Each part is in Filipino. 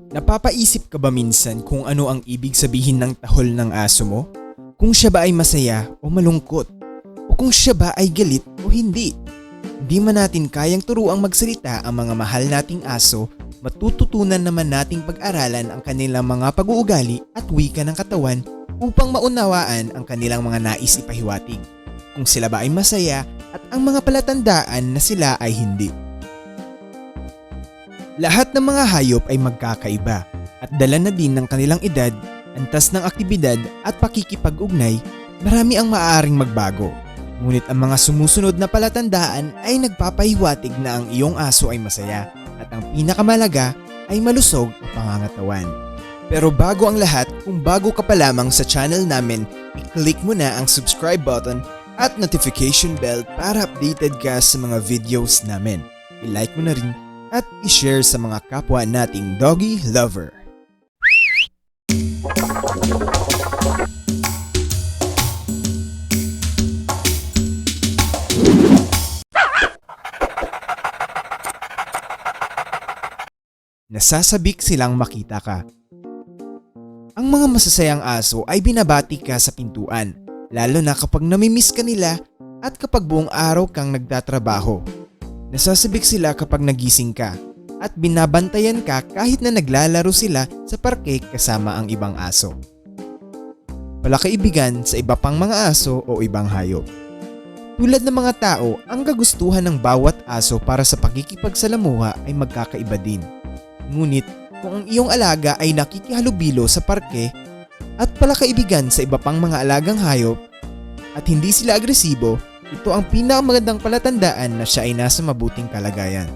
Napapaisip ka ba minsan kung ano ang ibig sabihin ng tahol ng aso mo? Kung siya ba ay masaya o malungkot? O kung siya ba ay galit o hindi? Hindi man natin kayang turuang magsalita ang mga mahal nating aso, matututunan naman nating pag-aralan ang kanilang mga pag-uugali at wika ng katawan upang maunawaan ang kanilang mga nais ipahiwatig. Kung sila ba ay masaya at ang mga palatandaan na sila ay hindi. Lahat ng mga hayop ay magkakaiba at dala na din ng kanilang edad, antas ng aktibidad at pakikipag-ugnay, marami ang maaaring magbago. Ngunit ang mga sumusunod na palatandaan ay nagpapahiwatig na ang iyong aso ay masaya at ang pinakamalaga ay malusog ang pangangatawan. Pero bago ang lahat, kung bago ka pa lamang sa channel namin, i-click mo na ang subscribe button at notification bell para updated ka sa mga videos namin. I-like mo na rin at i-share sa mga kapwa nating doggy lover. Nasasabik silang makita ka. Ang mga masasayang aso ay binabati ka sa pintuan, lalo na kapag namimiss ka nila at kapag buong araw kang nagtatrabaho. Nasasabik sila kapag nagising ka at binabantayan ka kahit na naglalaro sila sa parke kasama ang ibang aso. Palakaibigan sa iba pang mga aso o ibang hayop. Tulad ng mga tao, ang kagustuhan ng bawat aso para sa pakikipagsalamuha ay magkakaiba din. Ngunit kung ang iyong alaga ay nakikihalubilo sa parke at palakaibigan sa iba pang mga alagang hayop at hindi sila agresibo, ito ang pinakamagandang palatandaan na siya ay nasa mabuting kalagayan.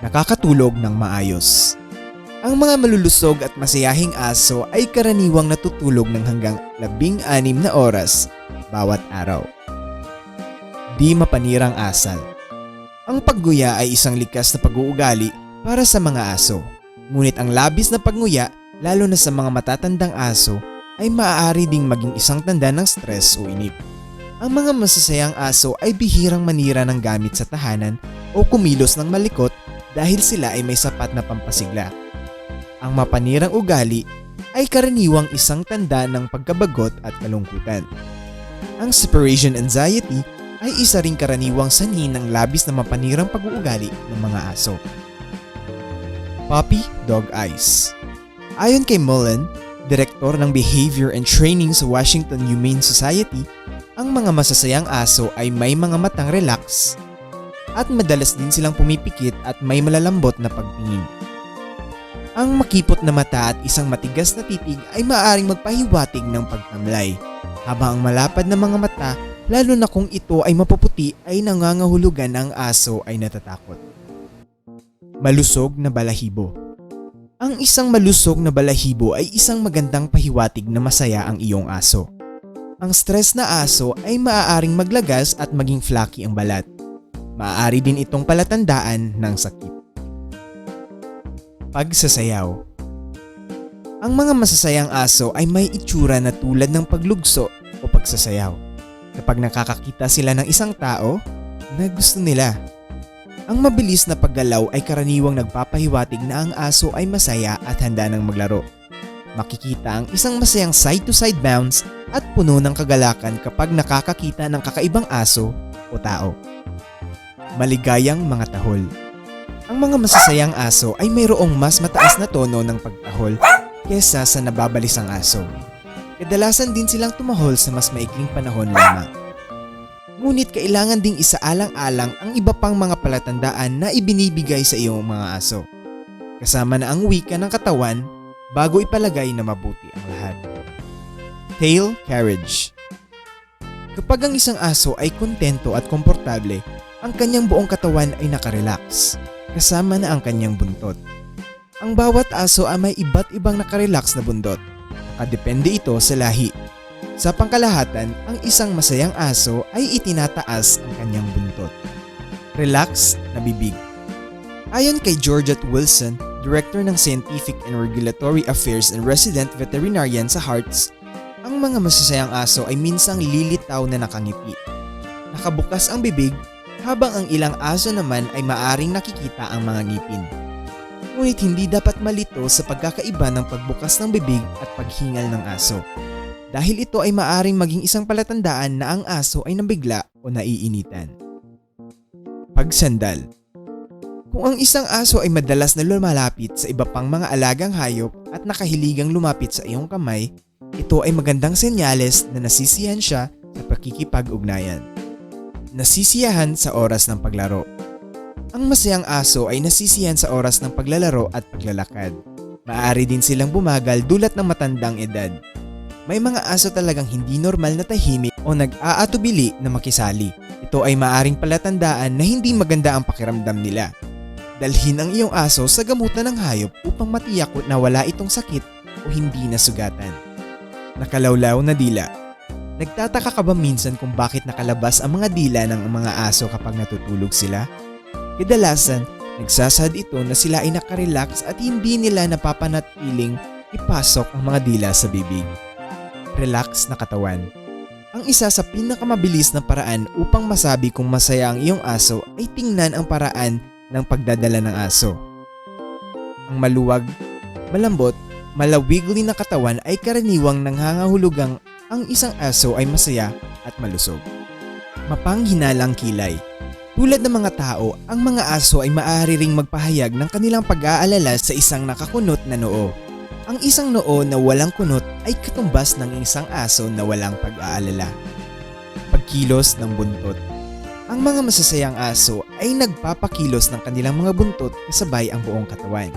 Nakakatulog ng maayos. Ang mga malulusog at masayahing aso ay karaniwang natutulog ng hanggang 16 na oras bawat araw. Di mapanirang asal. Ang pagguya ay isang likas na pag-uugali para sa mga aso. Ngunit ang labis na pagnguya, lalo na sa mga matatandang aso, ay maaari ding maging isang tanda ng stress o inip. Ang mga masasayang aso ay bihirang manira ng gamit sa tahanan o kumilos ng malikot dahil sila ay may sapat na pampasigla. Ang mapanirang ugali ay karaniwang isang tanda ng pagkabagot at kalungkutan. Ang separation anxiety ay isa ring karaniwang sanhi ng labis na mapanirang pag-uugali ng mga aso. Puppy Dog Eyes. Ayon kay Mullen, direktor ng Behavior and Training sa Washington Humane Society, ang mga masasayang aso ay may mga matang relax at madalas din silang pumipikit at may malalambot na pagtingin. Ang makipot na mata at isang matigas na titig ay maaaring magpahiwatig ng pagtamlay, habang ang malapad na mga mata, lalo na kung ito ay mapuputi, ay nangangahulugan ang aso ay natatakot. Malusog na balahibo. Ang isang malusog na balahibo ay isang magandang pahiwatig na masaya ang iyong aso. Ang stress na aso ay maaaring maglagas at maging flaky ang balat. Maaari din itong palatandaan ng sakit. Pagsasayaw. Ang mga masasayang aso ay may itsura na tulad ng paglugso o pagsasayaw. Kapag nakakakita sila ng isang tao na gusto nila. Ang mabilis na paggalaw ay karaniwang nagpapahiwatig na ang aso ay masaya at handa ng maglaro. Makikita ang isang masayang side-to-side bounce at puno ng kagalakan kapag nakakakita ng kakaibang aso o tao. Maligayang mga tahol. Ang mga masasayang aso ay mayroong mas mataas na tono ng pagtahol kesa sa nababalisang aso. Kadalasan din silang tumahol sa mas maikling panahon lamang. Ngunit kailangan ding isaalang-alang ang iba pang mga palatandaan na ibinibigay sa iyong mga aso. Kasama na ang wika ng katawan bago ipalagay na mabuti ang lahat. Tail carriage. Kapag ang isang aso ay kontento at komportable, ang kanyang buong katawan ay nakarelax, kasama na ang kanyang buntot. Ang bawat aso ay may iba't ibang nakarelax na buntot. Nakadepende ito sa lahi. Sa pangkalahatan, ang isang masayang aso ay itinataas ang kanyang buntot. Relax na bibig. Ayon kay Georgette Wilson, Director ng Scientific and Regulatory Affairs and Resident Veterinarian sa Hearts, ang mga masasayang aso ay minsang lilitaw na nakangiti. Nakabukas ang bibig, habang ang ilang aso naman ay maaring nakikita ang mga ngipin. ngunit hindi dapat malito sa pagkakaiba ng pagbukas ng bibig at paghingal ng aso. Dahil ito ay maaring maging isang palatandaan na ang aso ay nabigla o naiinitan. Pagsandal. Kung ang isang aso ay madalas na lumalapit sa iba pang mga alagang hayop at nakahiligang lumapit sa iyong kamay, ito ay magandang senyales na nasisiyahan siya sa pakikipag-ugnayan. Nasisiyahan sa oras ng paglaro. Ang masayang aso ay nasisiyahan sa oras ng paglalaro at paglalakad. Maaari din silang bumagal dulot ng matandang edad. May mga aso talagang hindi normal na tahimik o nag-aatubili na makisali. Ito ay maaring palatandaan na hindi maganda ang pakiramdam nila. Dalhin ang iyong aso sa gamutan ng hayop upang matiyak na wala itong sakit o hindi nasugatan. Nakalawlaw na dila. Nagtataka ka ba minsan kung bakit nakalabas ang mga dila ng mga aso kapag natutulog sila? Kadalasan, nagsasad ito na sila ay nakarelax at hindi nila napapanatiling ipasok ang mga dila sa bibig. Relax na katawan. Ang isa sa pinakamabilis na paraan upang masabi kung masaya ang iyong aso ay tingnan ang paraan ng pagdadala ng aso. Ang maluwag, malambot, malawigli na katawan ay karaniwang nanghangahulugang ang isang aso ay masaya at malusog. Mapanghinalang kilay. Tulad ng mga tao, ang mga aso ay maaari ring magpahayag ng kanilang pag-aalala sa isang nakakunot na noo. Ang isang noo na walang kunot ay katumbas ng isang aso na walang pag-aalala. Pagkilos ng buntot. Ang mga masasayang aso ay nagpapakilos ng kanilang mga buntot kasabay ang buong katawan.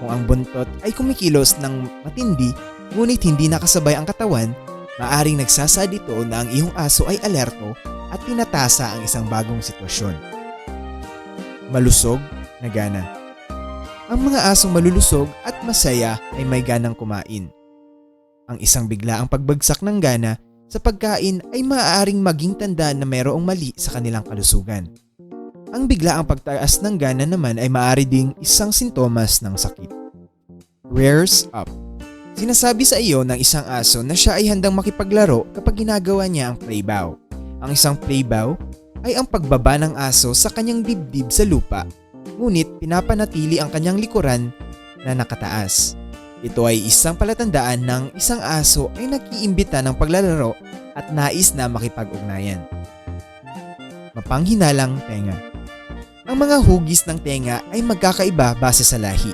Kung ang buntot ay kumikilos ng matindi ngunit hindi nakasabay ang katawan, maaring nagsasad ito na ang iyong aso ay alerto at tinatasa ang isang bagong sitwasyon. Malusog na gana. Ang mga asong malulusog at masaya ay may ganang kumain. Ang isang biglaang pagbagsak ng gana sa pagkain ay maaaring maging tanda na mayroong mali sa kanilang kalusugan. Ang biglaang pagtaas ng gana naman ay maaari ding isang sintomas ng sakit. Rears up. Sinasabi sa iyo ng isang aso na siya ay handang makipaglaro kapag ginagawa niya ang playbow. Ang isang playbow ay ang pagbaba ng aso sa kanyang dibdib sa lupa, ngunit pinapanatili ang kanyang likuran na nakataas. Ito ay isang palatandaan ng isang aso ay nag-iimbita ng paglalaro at nais na makipag-ugnayan. Mapanghinalang tenga. Ang mga hugis ng tenga ay magkakaiba base sa lahi.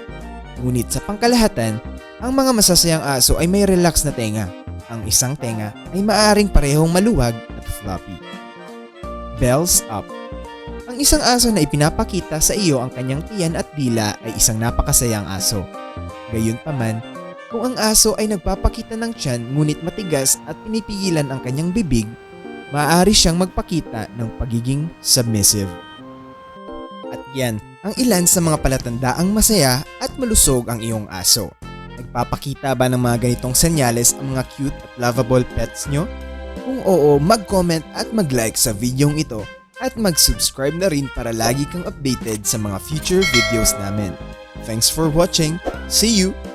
Ngunit sa pangkalahatan, ang mga masasayang aso ay may relax na tenga. Ang isang tenga ay maaaring parehong maluwag at floppy. Bells up. Ang isang aso na ipinapakita sa iyo ang kanyang tiyan at dila ay isang napakasayang aso. Gayunpaman, kung ang aso ay nagpapakita ng tiyan ngunit matigas at pinipigilan ang kanyang bibig, maaari siyang magpakita ng pagiging submissive. At yan ang ilan sa mga palatandaang masaya at malusog ang iyong aso. Nagpapakita ba ng mga ganitong senyales ang mga cute at lovable pets nyo? Kung oo, mag-comment at mag-like sa videong ito at mag-subscribe na rin para lagi kang updated sa mga future videos namin. Thanks for watching. See you!